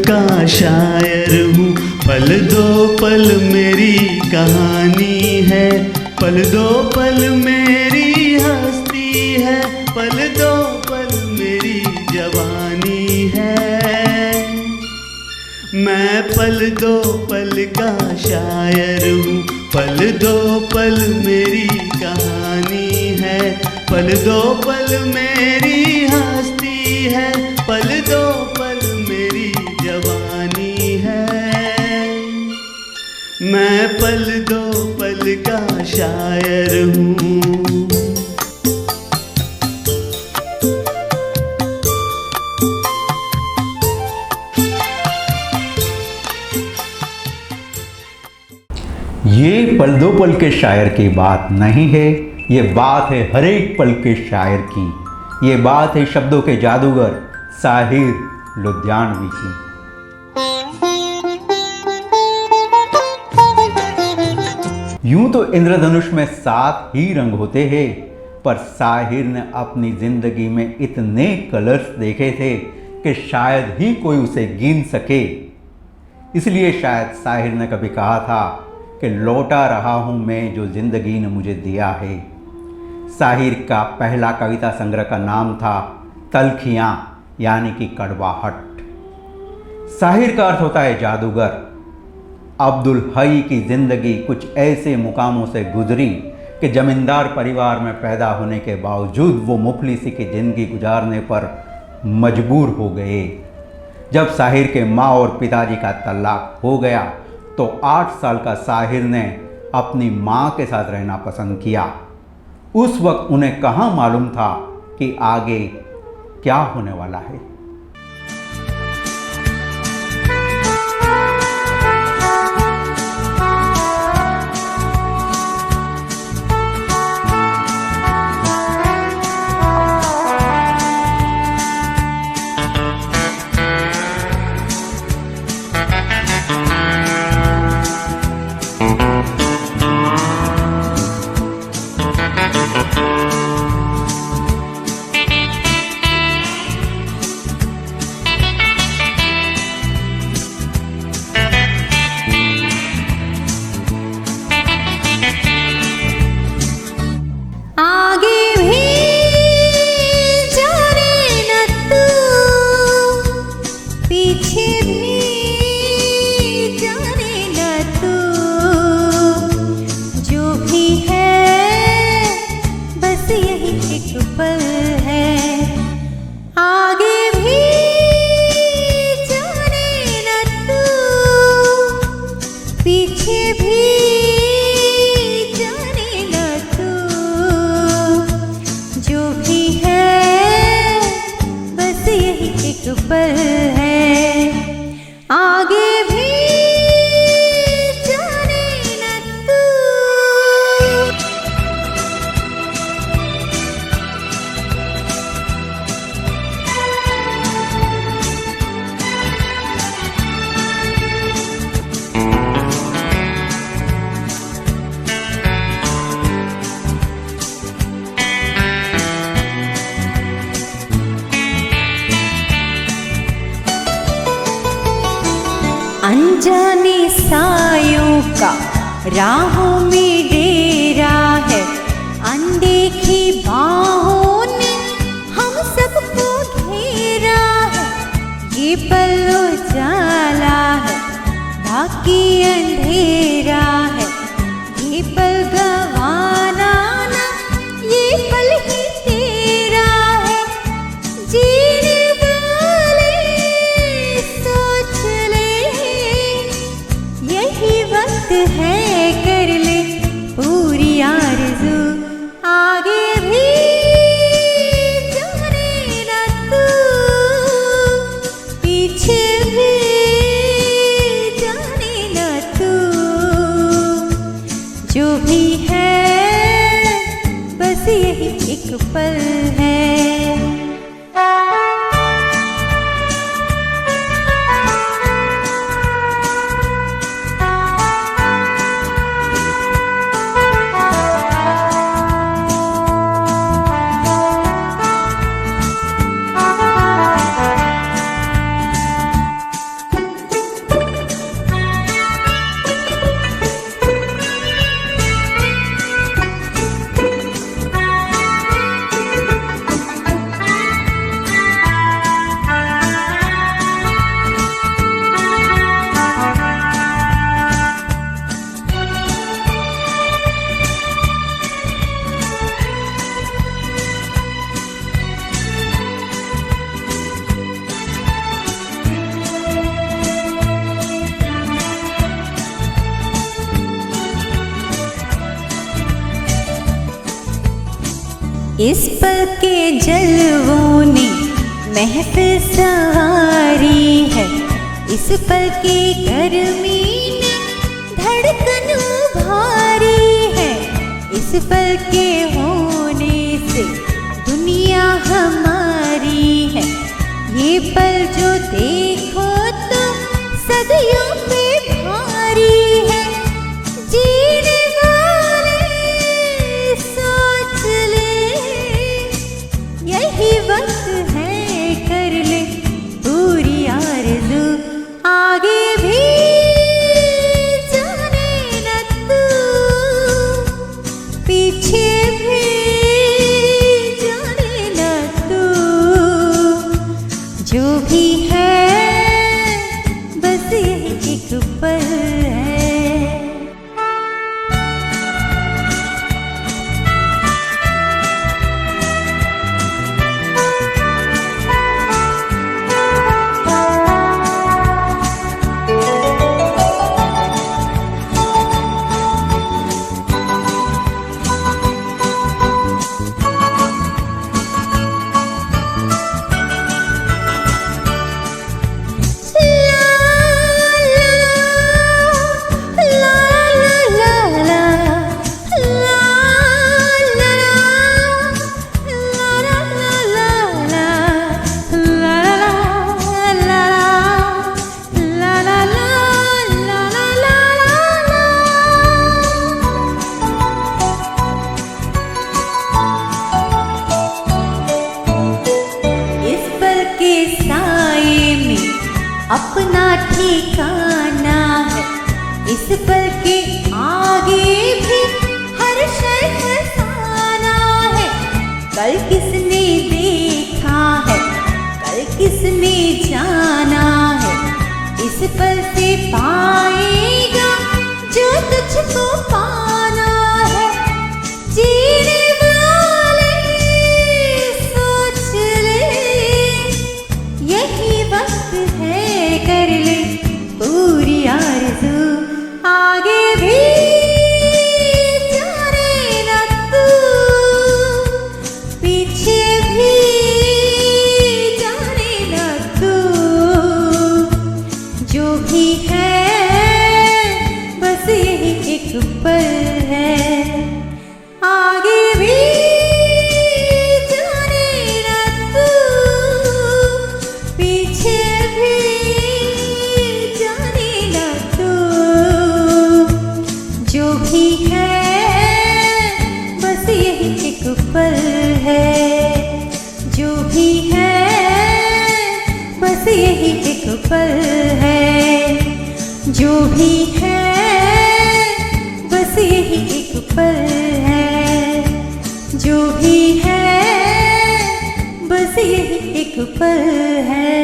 का शायर हूँ। पल दो पल मेरी कहानी है, पल दो पल मेरी हस्ती है, पल दो पल मेरी जवानी है। मैं पल दो पल का शायर हूँ, पल दो पल मेरी कहानी है, पल दो पल मेरी हस्ती है, पल दो पल मेरी जवानी है। मैं पल दो पल का शायर हूँ। ये पल दो पल के शायर की बात नहीं है, ये बात है हर एक पल के शायर की। ये बात है शब्दों के जादूगर साहिर लुधियानवी की। यूं तो इंद्रधनुष में 7 ही रंग होते हैं, पर साहिर ने अपनी जिंदगी में इतने कलर्स देखे थे कि शायद ही कोई उसे गिन सके। इसलिए शायद साहिर ने कभी कहा था कि लौटा रहा हूँ मैं जो जिंदगी ने मुझे दिया है। साहिर का पहला कविता संग्रह का नाम था तलखियाँ, यानी कि कड़वाहट। साहिर का अर्थ होता है जादूगर। अब्दुल हई की ज़िंदगी कुछ ऐसे मुकामों से गुजरी कि जमींदार परिवार में पैदा होने के बावजूद वो मुफलिसी की ज़िंदगी गुजारने पर मजबूर हो गए। जब साहिर के माँ और पिताजी का तलाक हो गया तो 8 साल का साहिर ने अपनी माँ के साथ रहना पसंद किया। उस वक्त उन्हें कहाँ मालूम था कि आगे क्या होने वाला है। अनजाने सायों का राहों में डेरा है, अनदेखी बाहों ने हम सबको घेरा है। ये पल उजाला है बाकी अंधेरा है, ये पल गवाना ना ये पल ही तेरा है। जीने वाले सोच ले यही वक्त है, कर ले पूरी आरज़ू। आगे भी जाने ना तू, पीछे भी जाने ना तू। जो भी है बस यही एक पल है। इस पल के जलवों ने महफिल सवारी है, इस पल की गर्मी ने धड़कन भारी है, इस पल के होने से दुनिया हमारी है। ये पल जो देखो तो सदियों पे भारी है। जीने वाले सोच ले, यही वक्त है कर ले पूरी आरज़ू। आगे भी जाने न तू, पीछे भी जाने न तू, जो भी है बस यही एक पल है। अपना ठिकाना है, इस पल के आगे भी हर शय फसाना है। कल किसने देखा है, कल किसने जाना है, इस पल से पाएगा जो तुझको पाना है। जीने वाले सोच ले, यही वक्त है कर ले पूरी आरज़ू। आगे भी जाने न तू, पीछे भी जाने न तू, जो भी है बस यही एक पल है। आगे भी जाने न तू, पीछे भी जाने न तू, जो भी है बस यही एक पल है। जो भी है बस यही एक पल है। जो भी है बस यही एक पल है। जो भी है बस यही एक पल है।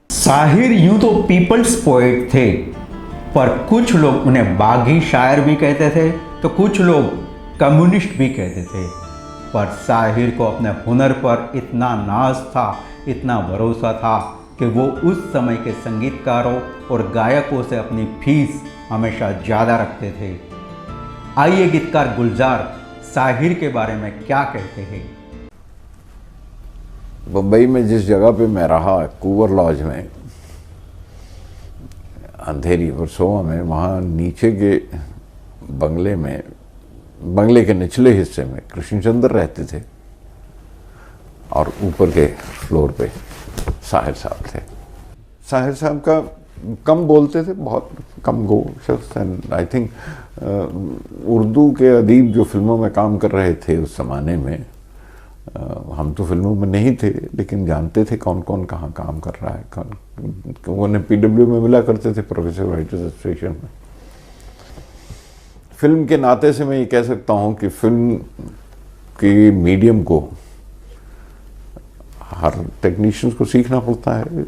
साहिर यूं तो पीपल्स पोएट थे, पर कुछ लोग उन्हें बागी शायर भी कहते थे तो कुछ लोग कम्युनिस्ट भी कहते थे। पर साहिर को अपने हुनर पर इतना नाज था, इतना भरोसा था कि वो उस समय के संगीतकारों और गायकों से अपनी फीस हमेशा ज़्यादा रखते थे। आइए गीतकार गुलजार साहिर के बारे में क्या कहते हैं। बम्बई में जिस जगह पे मैं रहा, कूवर लॉज में, अंधेरी वर्सोवा में, वहाँ नीचे के बंगले में, बंगले के निचले हिस्से में कृष्णचंद्र रहते थे और ऊपर के फ्लोर पे साहिर साहब थे। साहिर साहब का कम बोलते थे, बहुत कम गो शख्स। एंड आई थिंक उर्दू के अदीब जो फिल्मों में काम कर रहे थे उस ज़माने में, हम तो फिल्मों में नहीं थे लेकिन जानते थे कौन कौन कहाँ काम कर रहा है। उन्हें PW में मिला करते थे, प्रोफेसर राइटर्स एसोसिएशन में। फिल्म के नाते से मैं ये कह सकता हूँ कि फिल्म की मीडियम को हर टेक्नीशियंस को सीखना पड़ता है,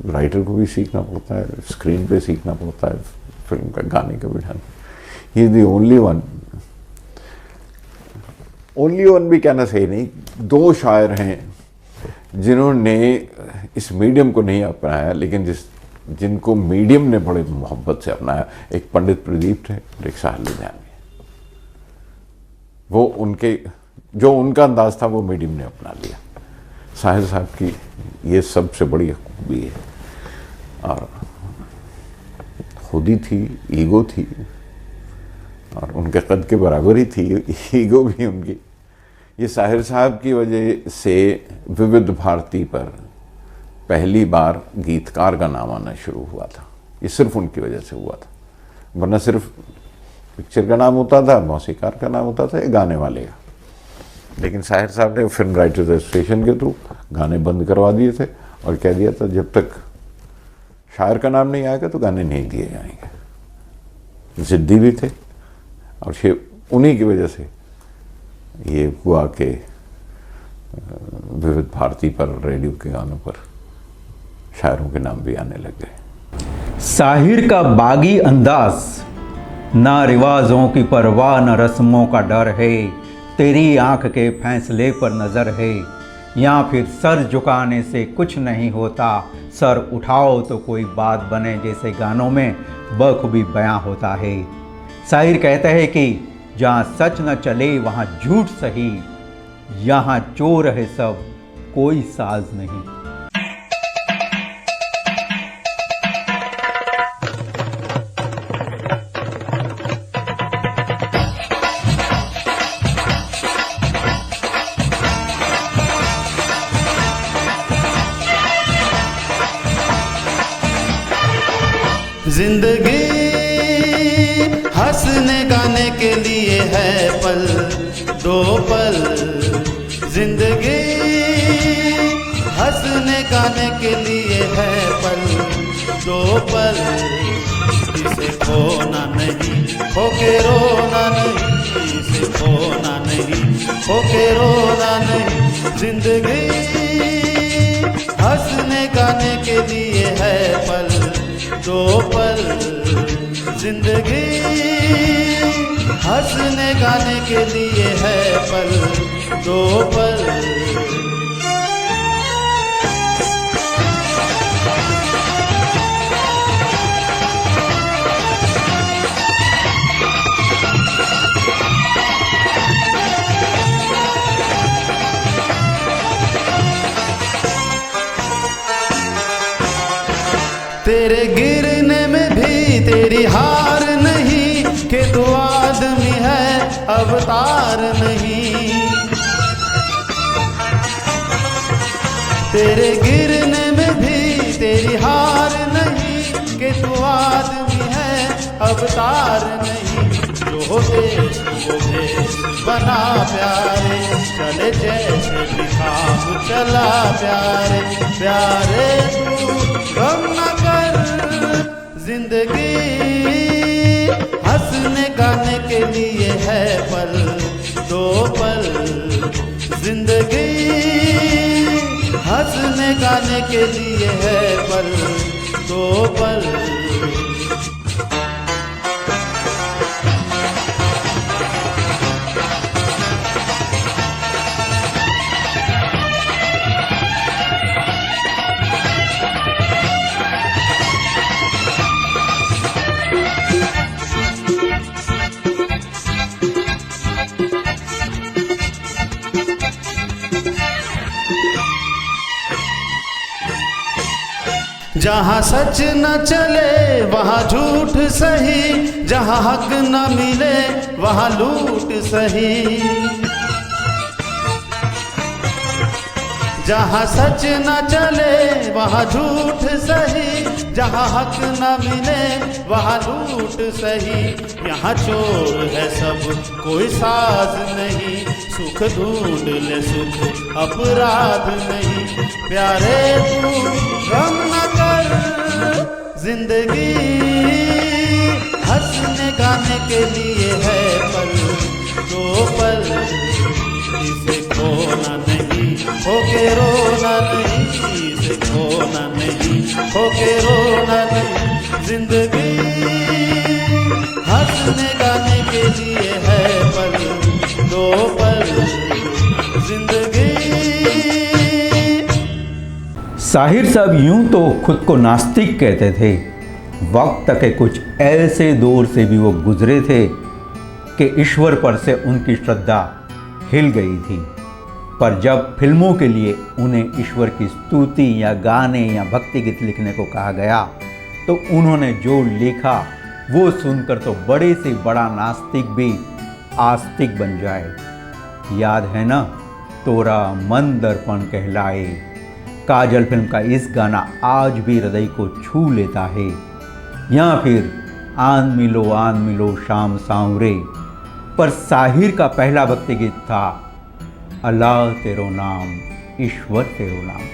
राइटर को भी सीखना पड़ता है, स्क्रीन पे सीखना पड़ता है, फिल्म का गाने का भी ढंग। He is the only one भी कहना सही नहीं, दो शायर हैं जिन्होंने इस मीडियम को नहीं अपनाया लेकिन जिनको मीडियम ने बड़े मोहब्बत से अपनाया। एक पंडित प्रदीप थे और एक साहिर लुधियानवी। वो उनके जो उनका अंदाज था वो मीडियम ने अपना लिया। साहिर साहब की ये सबसे बड़ी खूबी है, और खुदी थी, ईगो थी, और उनके कद के बराबर ही थी ईगो भी उनकी। ये साहिर साहब की वजह से विविध भारती पर पहली बार गीतकार का नाम आना शुरू हुआ था। ये सिर्फ उनकी वजह से हुआ था, वरना सिर्फ पिक्चर का नाम होता था, मौसीकार का नाम होता था, गाने वाले का। लेकिन साहिर साहब ने फिल्म राइटर्स एसोसिएशन के थ्रू गाने बंद करवा दिए थे और कह दिया था जब तक शायर का नाम नहीं आएगा तो गाने नहीं दिए जाएंगे। जिद्दी भी थे, और ये उन्हीं की वजह से ये हुआ कि विविध भारती पर रेडियो के गानों पर शायरों के नाम भी आने लग गए। साहिर का बागी अंदाज, ना रिवाजों की परवाह न रस्मों का डर है, तेरी आंख के फैसले पर नज़र है, या फिर सर झुकाने से कुछ नहीं होता, सर उठाओ तो कोई बात बने, जैसे गानों में बखूबी बयां होता है। साहिर कहता है कि जहाँ सच न चले वहाँ झूठ सही, यहाँ चोर है सब कोई साज नहीं। जिंदगी हंसने गाने के लिए है पल दो पल, जिंदगी हंसने गाने के लिए है पल दो पल, इसे खोना नहीं होके रोना नहीं, इसे खोना नहीं होके रोना नहीं। जिंदगी हंसने गाने के लिए है पल दो पल, जिंदगी हंसने गाने के लिए है पल दो पल। तेरे गिरने में भी तेरी हार नहीं, कि तू आदमी है अवतार नहीं। तेरे गिरने में भी तेरी हार नहीं, कि तू आदमी है अवतार नहीं। जो देश वो देश बना प्यारे, चले जैसे भी काम चला प्यारे, प्यारे तू गम न कर। जिंदगी हंसने गाने के लिए है पल दो पल, जिंदगी हंसने गाने के लिए है पल दो पल। जहाँ सच न चले वहाँ झूठ सही, जहाँ हक न मिले वहाँ लूट सही। जहाँ सच न चले वहाँ झूठ सही, जहाँ हक न मिले वहाँ लूट सही। यहाँ चोर है सब कोई साज नहीं, सुख ढूंढ ले सुख अपराध नहीं। प्यारे तू गम न कर, जिंदगी हंसने गाने के लिए है पल दो पल, इसे खोना नहीं होके रोना नहीं, इसे खोना नहीं होके रोना नहीं। जिंदगी हंसने गाने के लिए है पल दो पल, जिंदगी। साहिर साहब यूं तो खुद को नास्तिक कहते थे, वक्त के कुछ ऐसे दौर से भी वो गुजरे थे कि ईश्वर पर से उनकी श्रद्धा हिल गई थी। पर जब फिल्मों के लिए उन्हें ईश्वर की स्तुति या गाने या भक्ति गीत लिखने को कहा गया तो उन्होंने जो लिखा वो सुनकर तो बड़े से बड़ा नास्तिक भी आस्तिक बन जाए। याद है ना, तोरा मन दर्पण कहलाए। काजल फिल्म का इस गाना आज भी हृदय को छू लेता है। या फिर आन मिलो शाम सांवरे पर साहिर का पहला भक्ति गीत था अल्लाह तेरो नाम, ईश्वर तेरो नाम।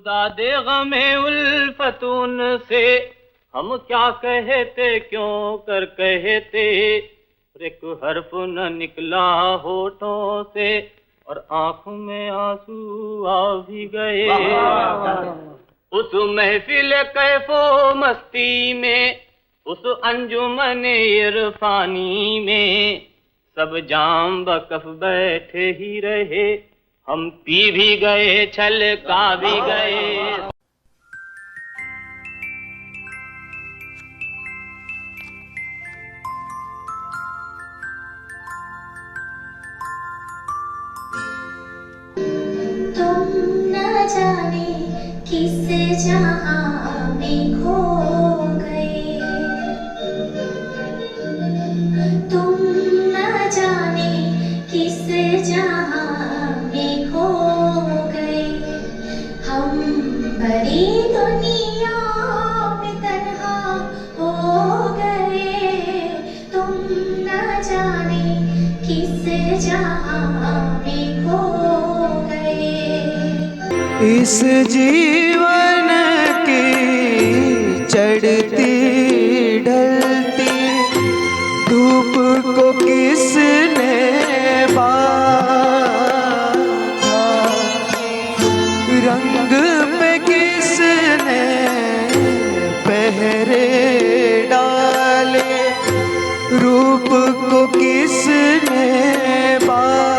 दादे गमे उल्फतून से हम क्या कहते क्यों कर कहते, एक हर्फ न निकला होठों से और आंखों में आंसू आ भी गए। उस महफिल कैफो मस्ती में, उस अंजुमन इरफानी में, सब जाम बकफ बैठे ही रहे, हम पी भी गए छलका भी गए। जाने किस जहां में खो गए, तुम न जाने किस जहां में खो गए। हम बड़ी दुनिया में तन्हा हो गए, तुम न जाने किस जहां में खो गए। इस जीवन की चढ़ती ढलती धूप को किसने बांधा, रंग पे किसने पहरे डाले, रूप को किसने बांधा।